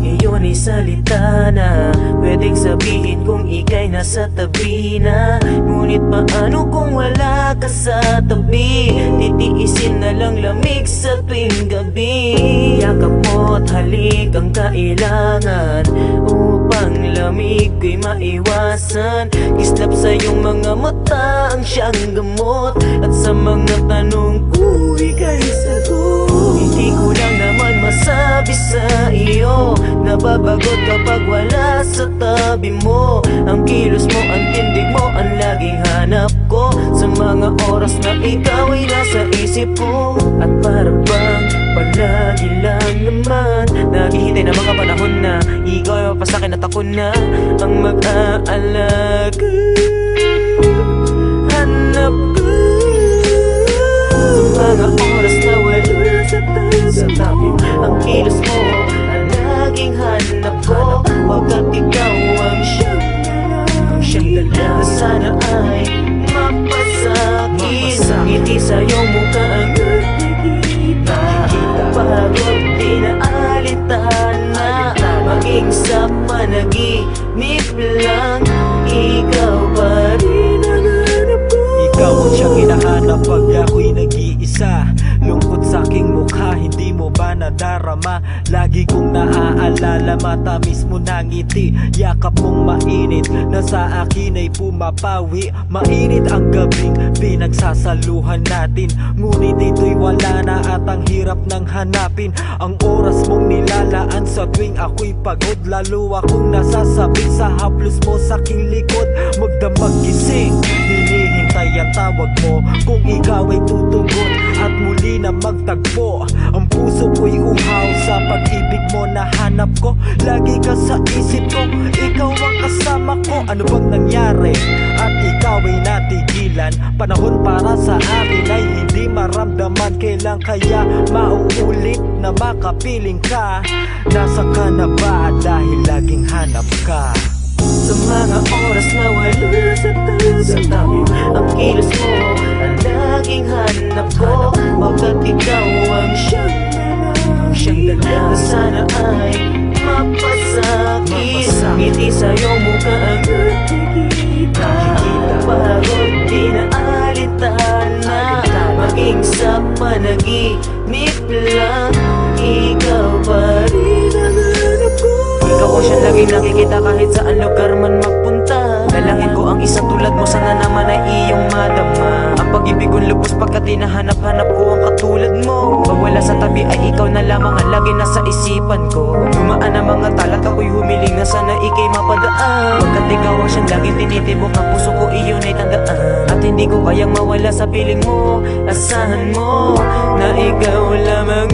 Iyon ay salita na pwedeng sabihin kung ika'y nasa tabi na. Ngunit paano kung wala ka sa tabi? Titiisin na lang lamig sa tuwing gabi. Yakap mo't halik ang kailangan upang lamig ko'y maiwasan. Kislap sa iyong mga mata ang siyang gamot, at sa mga tanong ko ika'y sagot. Hindi ko lang naman masabi sa iyo, nababagot kapag wala sa tabi mo. Ang kilos mo, ang tindig mo, ang laging hanap ko sa mga oras na ikaw ay nasa isip ko. At para bang palagi lang naman naghihintay na mga panahon na ikaw ay mapasakin at ako na ang mag-aalaga. Hanap ko sa mga oras na wala sa tabi. Ang kilos mo ang laging hanap ko, pagkat ikaw ang siyang dala. Sana ay mapasakin, ngiti sa iyong mukha ang nakikita. Pagod di na alitana, maging sa panaginip lang, ikaw pa rin ang hanap ko. Ikaw ang siyang hinahanap pag ako'y nag-iisa. Lungkot sa aking mukha, hindi mo ba nadarama? Lagi kong naaalala, matamis mo na ngiti. Yakap mong mainit na sa akin ay pumapawi. Mainit ang gabing pinagsasaluhan natin, ngunit ito'y wala na at ang hirap nang hanapin. Ang oras mong nilalaan sa tuwing ako'y pagod, lalo akong nasasabing sa haplos mo sa aking likod. Magdamag gising, hinihintay ang tawag mo kung ikaw ay tutugon at muli na magtagpo. Ang puso ko'y uhaw sa pag-ibig mo na hanap ko. Lagi ka sa isip ko, ikaw ang kasama ko. Ano bang nangyari at ikaw ay natigilan? Panahon para sa akin ay hindi maramdaman. Kailan kaya mauulit na makapiling ka? Nasa ka na ba dahil laging hanap ka? Sa mga oras na wala sa tabi, ang kilos mo ang laging hanap ko, pagkat ikaw ang siyang dala. Sana ay mapasakin, ngiti sa iyong mukha ang nakikita. Pagod di na alitana, maging sa panaginip lang, ikaw pa rin ang hanap ko. Ikaw ko siya laging nakikita kahit saan lugar man magpunta. Dalangin ko ang isang tulad mo, sana naman ay iyong madama. Ang pag-ibig kong lubos pagkat hinahanap-hanap ko ang katulad mo. Pag wala sa tabi ay ikaw na lamang ang lagi nasa isipan ko. Dumaan ang mga talat, ako'y humiling na sana ika'y mapadaan. Pagkat ikaw ang siyang laging tinitibok ng puso ko, iyon ay tandaan. At hindi ko kayang mawala sa piling mo, asahan mo na ikaw lamang.